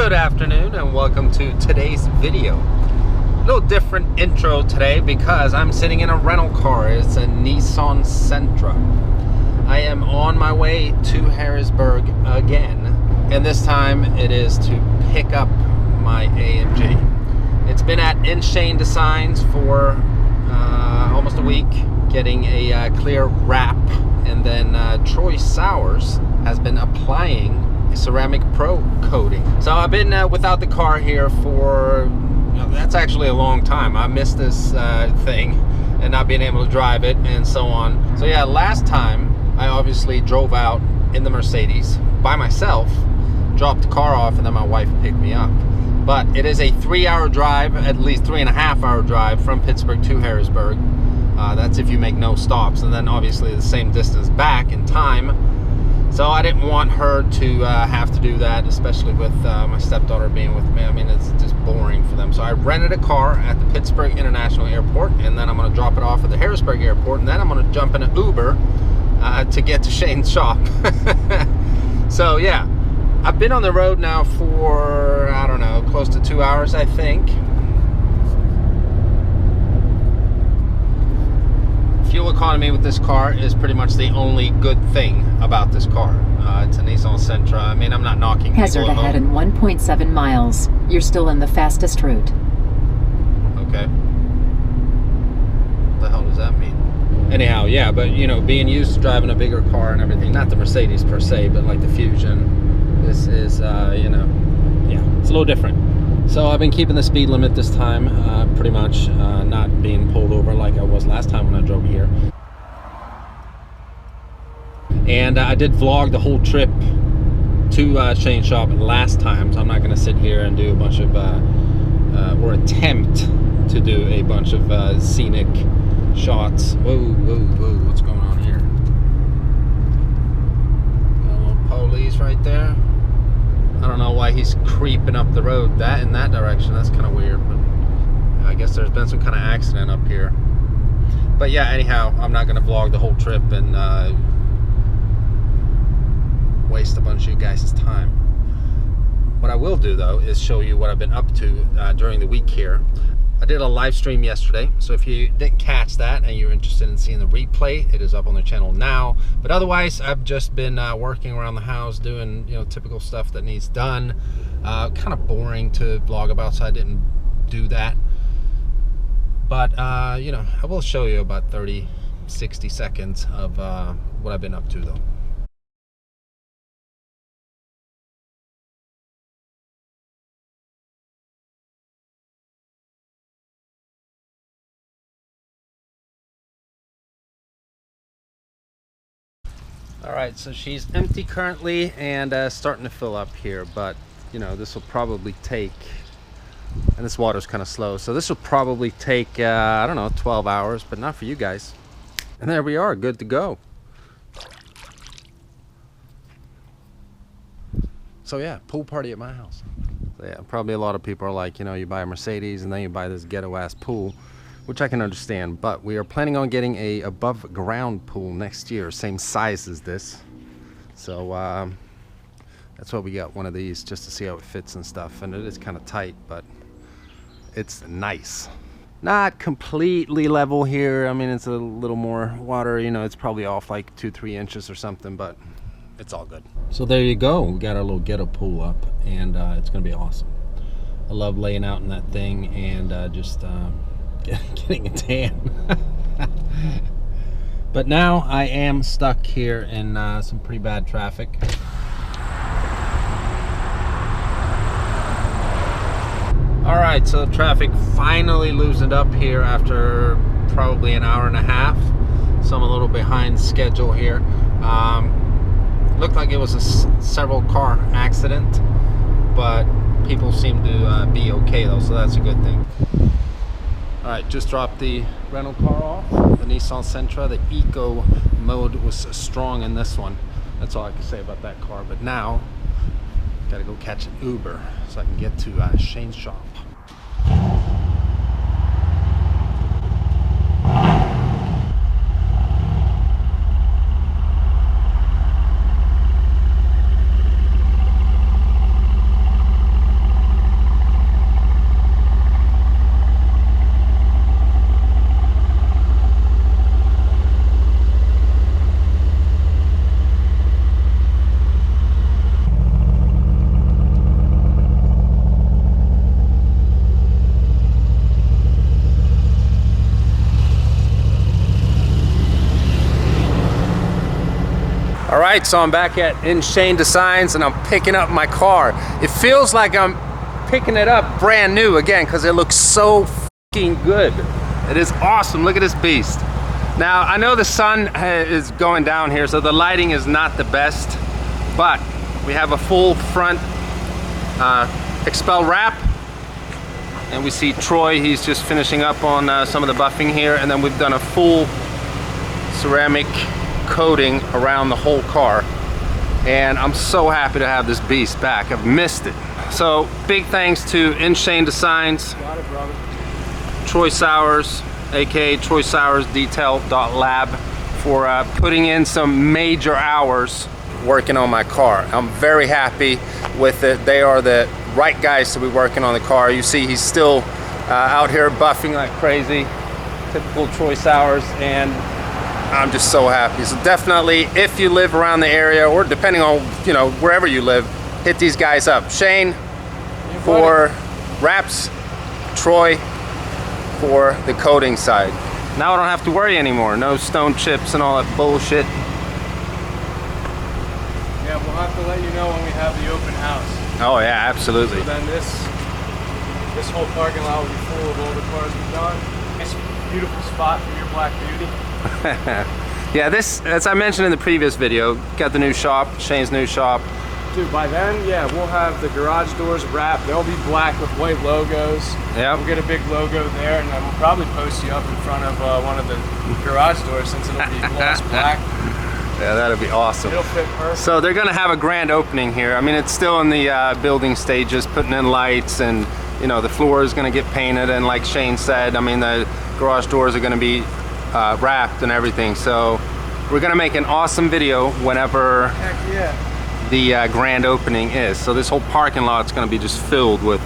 Good afternoon and welcome to today's video. A little different intro today because I'm sitting in a rental car. It's a Nissan Sentra. I am on my way to Harrisburg again, and this time it is to pick up my AMG. It's been at InShane Designs for almost a week, getting a clear wrap, and then Troy Sowers has been applying ceramic pro coating. So I've been without the car here for, that's actually a long time. I missed this thing and not being able to drive it and so on. So yeah, last time I obviously drove out in the Mercedes by myself, dropped the car off, and then my wife picked me up. But it is a 3-hour drive, at least 3.5-hour drive from Pittsburgh to Harrisburg. That's if you make no stops, and then obviously the same distance back in time. So I didn't want her to have to do that, especially with my stepdaughter being with me. I mean, it's just boring for them. So I rented a car at the Pittsburgh International Airport, and then I'm going to drop it off at the Harrisburg Airport, and then I'm going to jump in an Uber to get to Shane's shop. So yeah, I've been on the road now for, I don't know, close to 2 hours, I think. Fuel economy with this car is pretty much the only good thing about this car. It's a Nissan Sentra. I mean, I'm not knocking Hazard ahead in 1.7 miles. You're still in the fastest route. Okay. What the hell does that mean? Anyhow, yeah, but you know, being used to driving a bigger car and everything, not the Mercedes per se, but like the Fusion, this is, you know, yeah, it's a little different. So I've been keeping the speed limit this time, pretty much, not being pulled over like I was last time when I drove here. And I did vlog the whole trip to Shane's shop last time, so I'm not going to sit here and do a bunch of, or attempt to do a bunch of scenic shots. Whoa, whoa, whoa, what's going on here? Got a little police right there. I don't know why he's creeping up the road in that direction. That's kind of weird, but I guess there's been some kind of accident up here. But yeah, anyhow, I'm not going to vlog the whole trip and waste a bunch of you guys' time. What I will do, though, is show you what I've been up to during the week here. I did a live stream yesterday, so if you didn't catch that and you're interested in seeing the replay, it is up on the channel now. But otherwise, I've just been working around the house, doing, you know, typical stuff that needs done. Kind of boring to vlog about, so I didn't do that. But you know, I will show you about 30-60 seconds of what I've been up to, though. Alright, so she's empty currently and starting to fill up here, but you know, this will probably take, and this water's kind of slow, so this will probably take I don't know, 12 hours, but not for you guys. And there we are, good to go. So yeah, pool party at my house. So yeah, probably a lot of people are like, you know, you buy a Mercedes and then you buy this ghetto ass pool, which I can understand, but we are planning on getting a above ground pool next year, same size as this. So that's why we got one of these, just to see how it fits and stuff. And it is kind of tight, but it's nice. Not completely level here. I mean, it's a little more water, you know, it's probably off like 2-3 inches or something, but it's all good. So there you go, we got our little ghetto pool up, and it's gonna be awesome. I love laying out in that thing and just getting a tan. But now I am stuck here in some pretty bad traffic. Alright, so traffic finally loosened up here after probably an hour and a half, so I'm a little behind schedule here. Looked like it was a several car accident, but people seem to be okay though, so that's a good thing. Alright, just dropped the rental car off, the Nissan Sentra. The eco mode was strong in this one. That's all I can say about that car. But now, gotta go catch an Uber so I can get to Shane's shop. right, so I'm back at InShane Designs and I'm picking up my car. It feels like I'm picking it up brand new again because it looks so fucking good. It is awesome. Look at this beast. Now, I know the sun is going down here, so the lighting is not the best, but we have a full front expel wrap, and we see Troy, he's just finishing up on some of the buffing here, and then we've done a full ceramic coating around the whole car, and I'm so happy to have this beast back. I've missed it. So big thanks to InShane Designs, got it, brother. Troy Sowers, aka Troy Sowers Detail.lab, for putting in some major hours working on my car. I'm very happy with it. They are the right guys to be working on the car. You see he's still out here buffing like crazy, typical Troy Sowers, and I'm just so happy. So definitely, if you live around the area, or depending on, you know, wherever you live, hit these guys up. Shane for wraps, Troy for the coating side. Now I don't have to worry anymore. No stone chips and all that bullshit. Yeah, we'll have to let you know when we have the open house. Oh yeah, absolutely. So then this whole parking lot will be full of all the cars we've done. Nice, beautiful spot for your Black Beauty. Yeah, this, as I mentioned in the previous video, got the new shop, Shane's new shop. Dude, by then, yeah, we'll have the garage doors wrapped. They'll be black with white logos. Yeah. We'll get a big logo there, and then we'll probably post you up in front of one of the garage doors since it'll be gloss black. Yeah, that'll be awesome. It'll fit perfect. So they're gonna have a grand opening here. I mean, it's still in the building stages, putting in lights, and you know, the floor is gonna get painted, and like Shane said, I mean, the garage doors are gonna be wrapped and everything. So we're gonna make an awesome video whenever Heck yeah. the grand opening is. So this whole parking lot's gonna be just filled with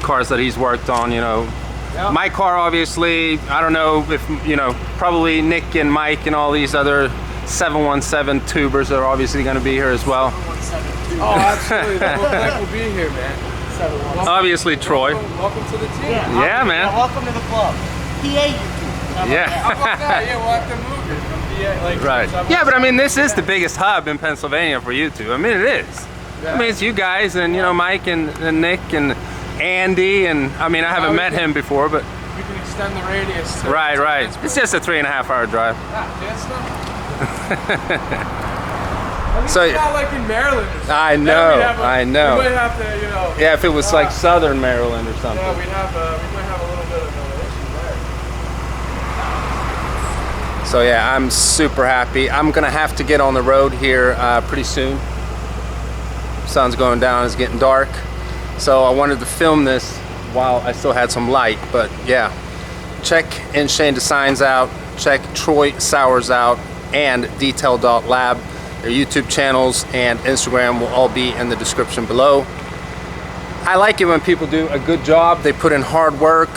cars that he's worked on, you know. Yep. My car, obviously, I don't know if, you know, probably Nick and Mike and all these other 717 tubers are obviously gonna be here as well. Oh, absolutely. The whole clique will be here, man. Obviously, Troy. Welcome to the team. Yeah, man. Welcome to the club. PA YouTube. Yeah. How about that? Yeah, we'll have to move it from PA. Like, Right. Yeah, but I mean, this is the biggest hub in Pennsylvania for YouTube. I mean, it is. Yeah. I mean, it's you guys and, you know, Mike and Nick and Andy, and I mean, I haven't met him before, but. We can extend the radius. To Right. Pittsburgh. It's just a 3.5-hour drive. Yeah, it's not. At least So- it's not like in Maryland or something. I Then know, we'd have I know. We might have to, you know. Yeah, if it was like Southern Maryland or something. Yeah, we might have a little bit of an issue there. So yeah, I'm super happy. I'm gonna have to get on the road here pretty soon. Sun's going down, it's getting dark. So I wanted to film this while I still had some light, but yeah. Check InShane Designs out, check Troy Sowers out, and Detail.lab. Their YouTube channels and Instagram will all be in the description below. I like it when people do a good job, they put in hard work.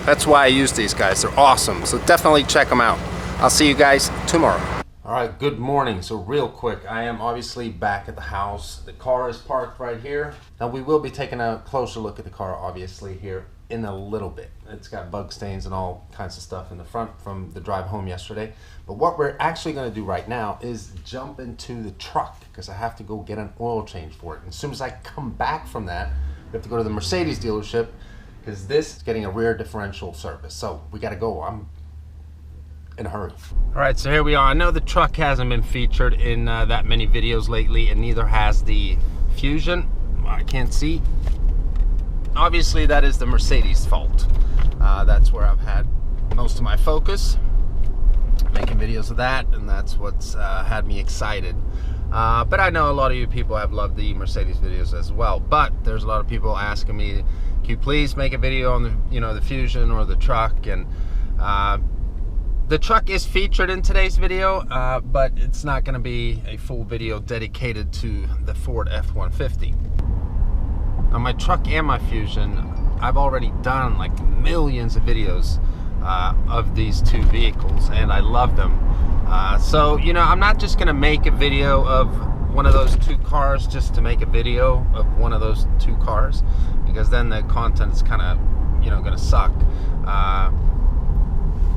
That's why I use these guys, they're awesome. So definitely check them out. I'll see you guys tomorrow. All right, good morning. So real quick, I am obviously back at the house. The car is parked right here. Now we will be taking a closer look at the car obviously here in a little bit. It's got bug stains and all kinds of stuff in the front from the drive home yesterday. But what we're actually gonna do right now is jump into the truck because I have to go get an oil change for it. And as soon as I come back from that, we have to go to the Mercedes dealership because this is getting a rear differential service. So we gotta go. I'm in a hurry. All right, so here we are. I know the truck hasn't been featured in that many videos lately, and neither has the Fusion. I can't see. Obviously, that is the Mercedes fault. That's where I've had most of my focus, making videos of that, and that's what's had me excited. But I know a lot of you people have loved the Mercedes videos as well. But there's a lot of people asking me, can you please make a video on the, you know, the Fusion or the truck? And the truck is featured in today's video, but it's not going to be a full video dedicated to the Ford F-150. Now my truck and my Fusion, I've already done like millions of videos of these two vehicles, and I love them. So, you know, I'm not just going to make a video of one of those two cars just to make a video of one of those two cars, because then the content is kind of, you know, going to suck.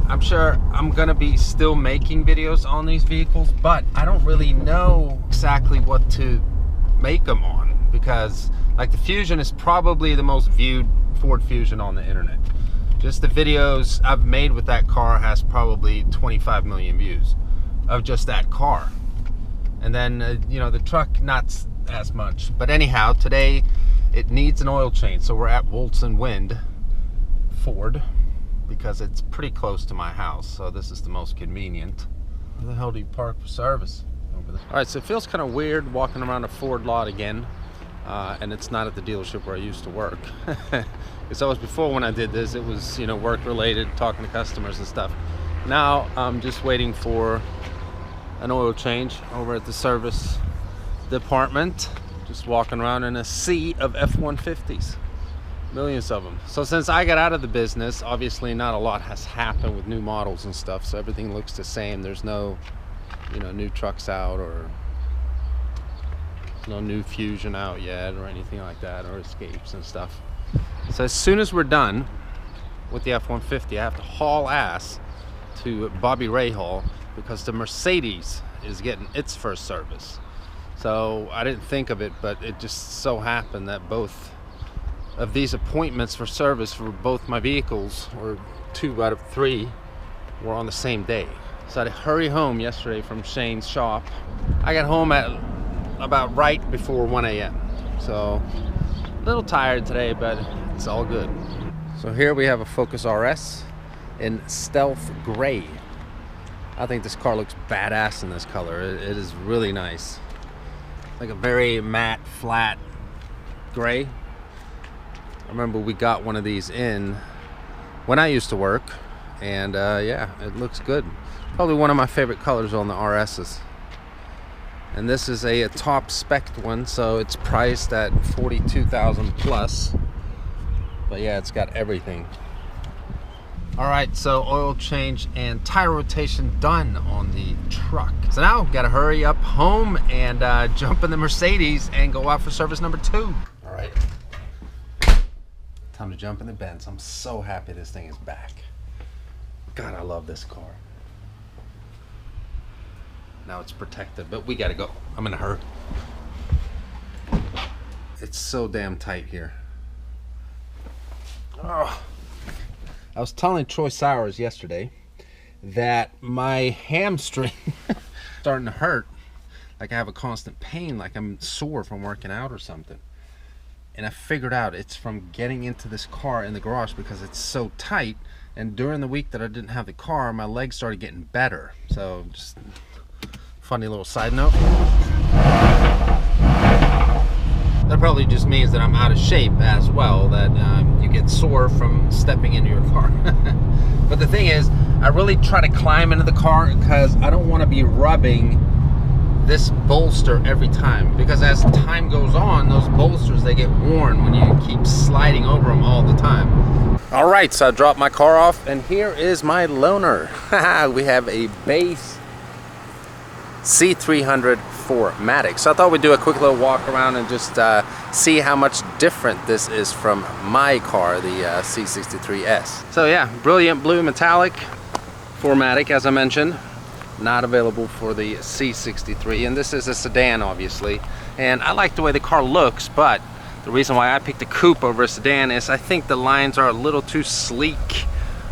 I'm sure I'm gonna be still making videos on these vehicles, but I don't really know exactly what to make them on, because like the Fusion is probably the most viewed Ford Fusion on the internet. Just the videos I've made with that car has probably 25 million views of just that car. And then, you know, the truck, not as much. But anyhow, today it needs an oil change. So we're at Woltz and Wind Ford because it's pretty close to my house. So this is the most convenient. Where the hell do you park for service? Over there. All right, so it feels kind of weird walking around a Ford lot again. And it's not at the dealership where I used to work. Because that was before when I did this. It was, you know, work related, talking to customers and stuff. Now I'm just waiting for an oil change over at the service department. Just walking around in a sea of F-150s. Millions of them. So since I got out of the business, obviously not a lot has happened with new models and stuff. So everything looks the same. There's no, you know, new trucks out, or no new Fusion out yet or anything like that, or Escapes and stuff. So as soon as we're done with the F-150, I have to haul ass to Bobby Rahal because the Mercedes is getting its first service. So I didn't think of it, but it just so happened that both of these appointments for service for both my vehicles, or 2 out of 3, were on the same day. So I had to hurry home yesterday from Shane's shop. I got home at about right before 1 a.m. So a little tired today, but it's all good. So here we have a Focus RS in stealth gray. I think this car looks badass in this color. It is really nice. Like a very matte, flat gray. I remember we got one of these in when I used to work, and yeah, it looks good. Probably one of my favorite colors on the RSs. And this is a top spec one, so it's priced at $42,000 plus. But yeah, it's got everything. All right, so oil change and tire rotation done on the truck. So now gotta hurry up home and jump in the Mercedes and go out for service number 2. All right, time to jump in the Benz. I'm so happy this thing is back. God, I love this car. Now it's protected, but we gotta go. I'm in a hurry. It's so damn tight here. Oh. I was telling Troy Sowers yesterday that my hamstring starting to hurt. Like I have a constant pain, like I'm sore from working out or something. And I figured out it's from getting into this car in the garage because it's so tight. And during the week that I didn't have the car, my legs started getting better. So just funny little side note. That probably just means that I'm out of shape as well, that you get sore from stepping into your car. But the thing is, I really try to climb into the car because I don't want to be rubbing this bolster every time, because as time goes on, those bolsters, they get worn when you keep sliding over them all the time. All right, so I dropped my car off, and here is my loaner. We have a base C300 4MATIC. So I thought we'd do a quick little walk around and just see how much different this is from my car, the C63S. So yeah, brilliant blue metallic 4MATIC, as I mentioned. Not available for the C63, and this is a sedan, obviously. And I like the way the car looks, but the reason why I picked a coupe over a sedan is I think the lines are a little too sleek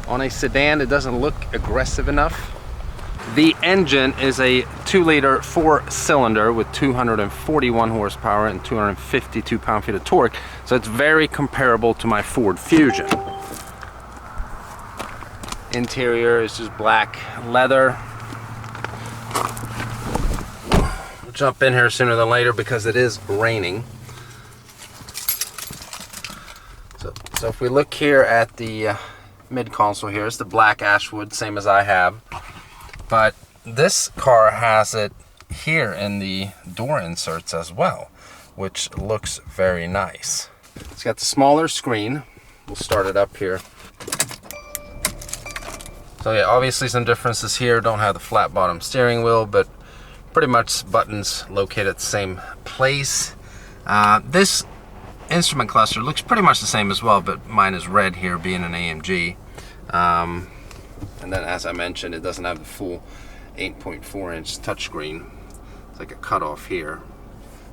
on a sedan. It doesn't look aggressive enough. The engine is a 2-liter 4-cylinder with 241 horsepower and 252 pound-feet of torque, so it's very comparable to my Ford Fusion. Interior is just black leather. We'll jump in here sooner than later because it is raining. So if we look here at the mid-console here, it's the black ashwood, same as I have. But this car has it here in the door inserts as well, which looks very nice. It's got the smaller screen. We'll start it up here. So yeah, obviously some differences here. Don't have the flat bottom steering wheel, but pretty much buttons located at the same place. This instrument cluster looks pretty much the same as well, but mine is red here, being an AMG. And then, as I mentioned, it doesn't have the full 8.4-inch touchscreen. It's like a cutoff here.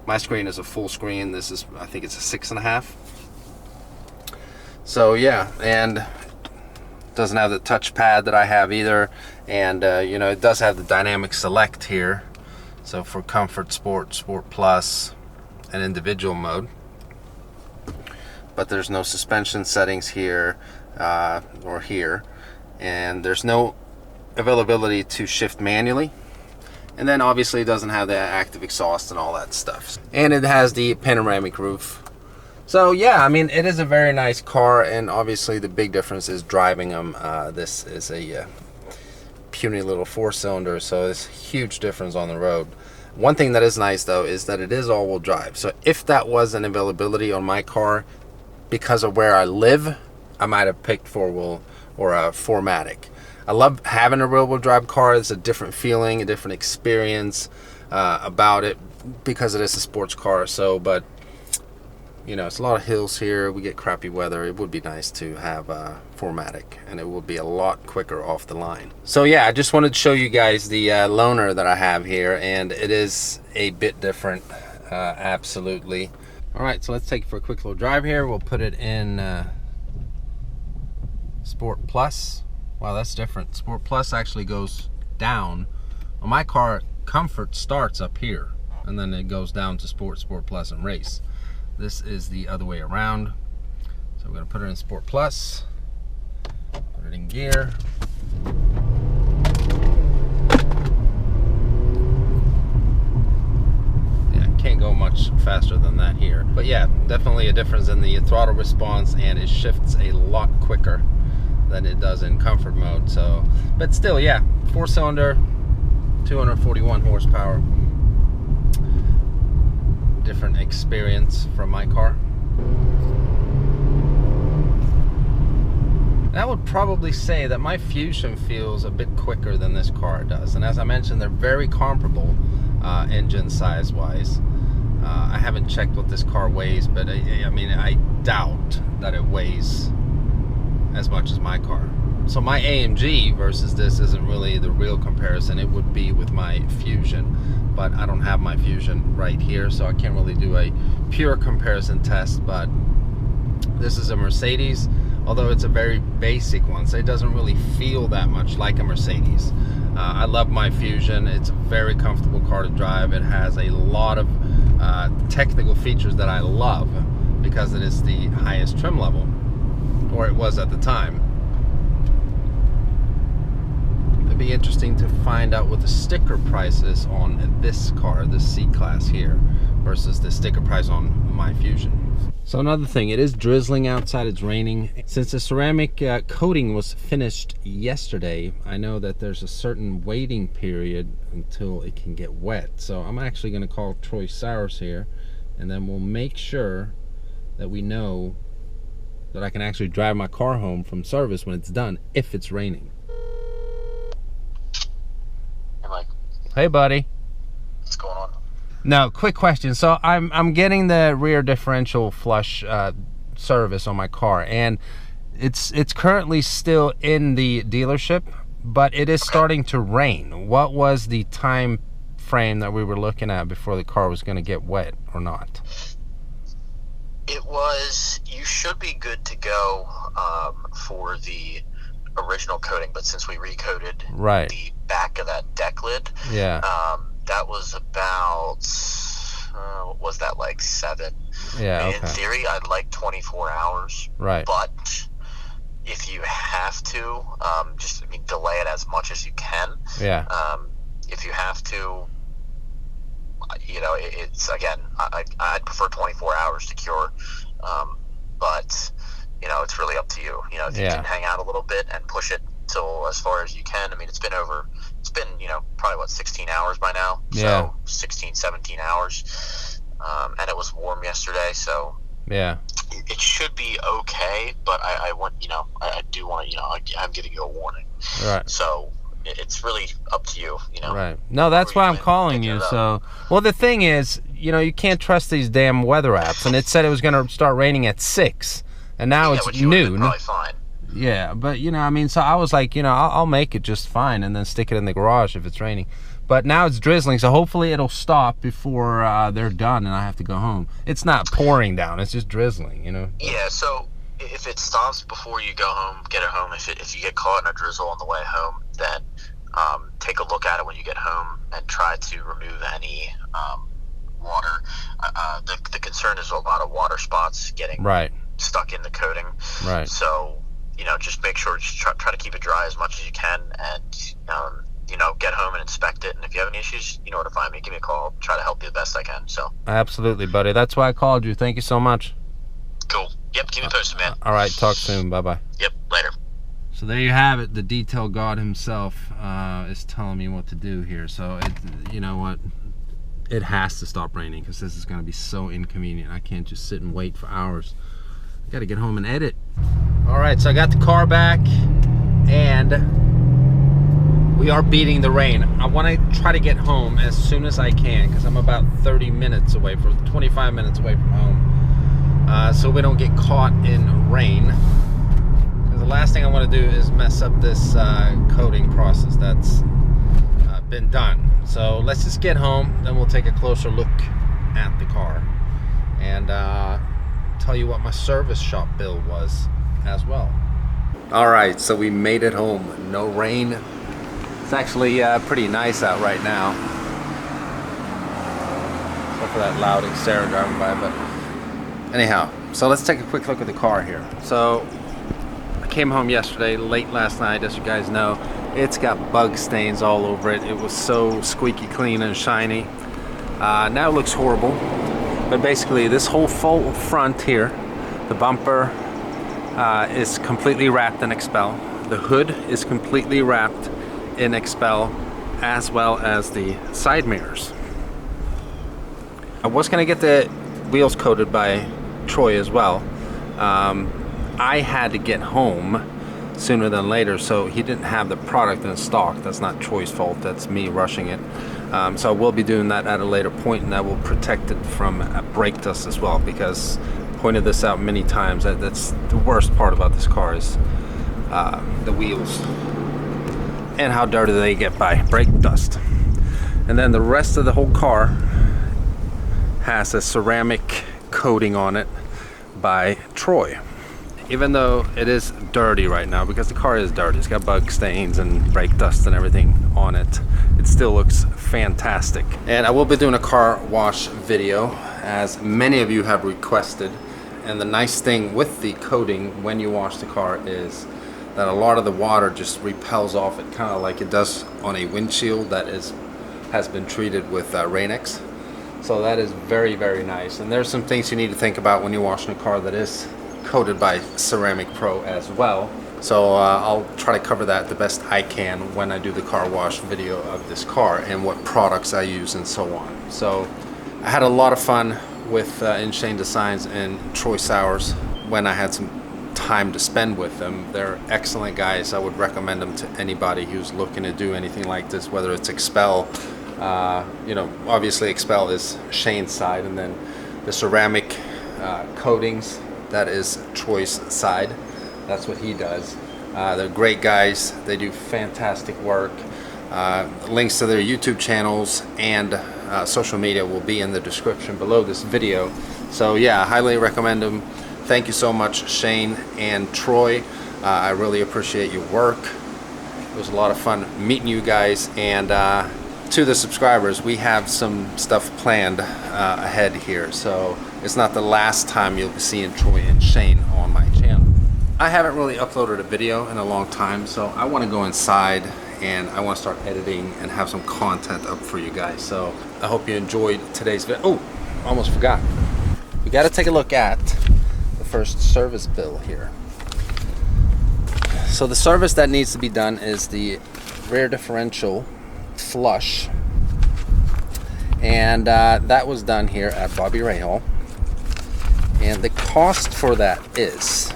My screen is a full screen. This is, I think it's a 6.5. So yeah, and doesn't have the touchpad that I have either. And you know, it does have the dynamic select here. So for comfort, sport, sport plus, and individual mode. But there's no suspension settings here or here. And there's no availability to shift manually. And then obviously it doesn't have the active exhaust and all that stuff. And it has the panoramic roof. So yeah, I mean, it is a very nice car, and obviously the big difference is driving them. This is a puny little 4-cylinder, so it's a huge difference on the road. One thing that is nice though is that it is all-wheel drive. So if that was an availability on my car, because of where I live, I might have picked 4-wheel or a 4MATIC. I love having a rear-wheel drive car. It's a different feeling, a different experience about it, because it is a sports car. So, but you know, it's a lot of hills here. We get crappy weather. It would be nice to have a 4MATIC, and it would be a lot quicker off the line. So yeah, I just wanted to show you guys the loaner that I have here, and it is a bit different, absolutely. All right, so let's take it for a quick little drive here. We'll put it in Sport Plus. Wow, that's different. Sport Plus actually goes down. On my car, comfort starts up here, and then it goes down to Sport, Sport Plus, and Race. This is the other way around. So we're gonna put it in Sport Plus, put it in gear. Yeah, can't go much faster than that here. But yeah, definitely a difference in the throttle response, and it shifts a lot quicker than it does in comfort mode. So, but still, yeah, 4-cylinder, 241 horsepower. Different experience from my car. I would probably say that my Fusion feels a bit quicker than this car does, and as I mentioned, they're very comparable engine size wise. I haven't checked what this car weighs, but I mean, I doubt that it weighs as much as my car. So my AMG versus this isn't really the real comparison. It would be with my Fusion, but I don't have my Fusion right here, so I can't really do a pure comparison test. But this is a Mercedes, although it's a very basic one, so it doesn't really feel that much like a Mercedes. I love my Fusion. It's a very comfortable car to drive. It has a lot of technical features that I love because it is the highest trim level, or it was at the time. Be interesting to find out what the sticker price is on this car, this C-Class here, versus the sticker price on my Fusion. So another thing, it is drizzling outside, it's raining. Since the ceramic coating was finished yesterday, I know that there's a certain waiting period until it can get wet. So I'm actually going to call Troy Sowers here, and then we'll make sure that we know that I can actually drive my car home from service when it's done, if it's raining. Hey buddy. What's going on? No, quick question. So I'm getting the rear differential flush service on my car, and it's currently still in the dealership, but it is starting to rain. What was the time frame that we were looking at before the car was going to get wet or not? It was, you should be good to go for the original coating, but since we recoated the back of that deck lid, that was about what was that, like 7? In theory I'd like 24 hours, but if you have to, just delay it as much as you can. If you have to, you know, it's, again, I'd prefer 24 hours to cure, but you know, it's really up to you. You know, if you can hang out a little bit and push it till as far as you can. I mean, it's been, you know, probably what, 16 hours by now. So 16, 17 hours. And it was warm yesterday, so it should be okay. But I want, you know, I do want to, you know, I'm giving you a warning. So it's really up to you, you know. No, that's why I'm calling you. So, well, the thing is, you know, you can't trust these damn weather apps. And it said it was going to start raining at 6. And now it's noon. Probably fine. Yeah, but you know, I mean, so I was like, you know, I'll make it just fine and then stick it in the garage if it's raining. But now it's drizzling, so hopefully it'll stop before they're done and I have to go home. It's not pouring down, it's just drizzling, you know? Yeah, so if it stops before you go home, get it home. If you get caught in a drizzle on the way home, then take a look at it when you get home and try to remove any water. The concern is a lot of water spots getting stuck in the coating. Right. So, you know, just make sure, just try to keep it dry as much as you can, and you know, get home and inspect it. And if you have any issues, you know where to find me. Give me a call. I'll try to help you the best I can. So absolutely, buddy. That's why I called you. Thank you so much. Cool. Yep. Keep me posted, man. All right. Talk soon. Bye bye. Yep. Later. So there you have it. The detail god himself is telling me what to do here. So you know what? It has to stop raining because this is going to be so inconvenient. I can't just sit and wait for hours. I got to get home and edit. All right. So I got the car back and we are beating the rain. I want to try to get home as soon as I can because I'm about 30 minutes away, 25 minutes away from home. So we don't get caught in rain. Because the last thing I want to do is mess up this coating process that's been done. So let's just get home, then we'll take a closer look at the car and tell you what my service shop bill was as well. All right, so we made it home. No rain. It's actually pretty nice out right now, except for that loud Xterra driving by. But anyhow, so let's take a quick look at the car here. So I came home yesterday, late last night, as you guys know. It's got bug stains all over it. It was so squeaky clean and shiny. Now it looks horrible. But basically, this whole full front here, the bumper is completely wrapped in Expel. The hood is completely wrapped in Expel, as well as the side mirrors. I was gonna get the wheels coated by Troy as well. I had to get home sooner than later, so he didn't have the product in stock. That's not Troy's fault, that's me rushing it. So I will be doing that at a later point, and that will protect it from brake dust as well, because I pointed this out many times, that's the worst part about this car is the wheels and how dirty they get by brake dust. And then the rest of the whole car has a ceramic coating on it by Troy. Even though it is dirty right now, because the car is dirty, it's got bug stains and brake dust and everything on it, it still looks fantastic. And I will be doing a car wash video, as many of you have requested. And the nice thing with the coating when you wash the car is that a lot of the water just repels off it, kind of like it does on a windshield that has been treated with Rain-X. So that is very, very nice. And there's some things you need to think about when you're washing a car that is coated by Ceramic Pro as well. So I'll try to cover that the best I can when I do the car wash video of this car and what products I use and so on. So I had a lot of fun with InShane Designs and Troy Sowers when I had some time to spend with them. They're excellent guys. I would recommend them to anybody who's looking to do anything like this, whether it's Expel. You know, obviously Expel is Shane's side, and then the ceramic coatings, that is Troy's side. That's what he does. They're great guys. They do fantastic work. Links to their YouTube channels and social media will be in the description below this video. So yeah, I highly recommend them. Thank you so much, Shane and Troy. I really appreciate your work. It was a lot of fun meeting you guys. And to the subscribers, we have some stuff planned ahead here. So it's not the last time you'll be seeing Troy and Shane on my channel. I haven't really uploaded a video in a long time, so I want to go inside and I want to start editing and have some content up for you guys. So I hope you enjoyed today's video. Oh, almost forgot. We got to take a look at the first service bill here. So the service that needs to be done is the rear differential flush, and that was done here at Bobby Rahal, and the cost for that is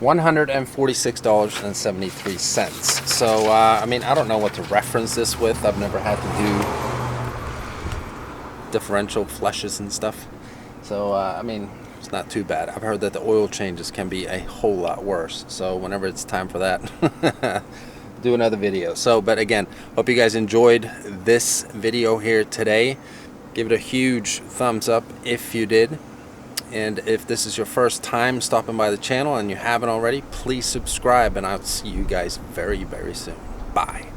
$146.73. So I mean, I don't know what to reference this with. I've never had to do differential flushes and stuff, so I mean, It's not too bad. I've heard that the oil changes can be a whole lot worse. So whenever it's time for that, do another video. So, but again, hope you guys enjoyed this video here today. Give it a huge thumbs up if you did. And if this is your first time stopping by the channel and you haven't already, please subscribe, and I'll see you guys very, very soon. Bye.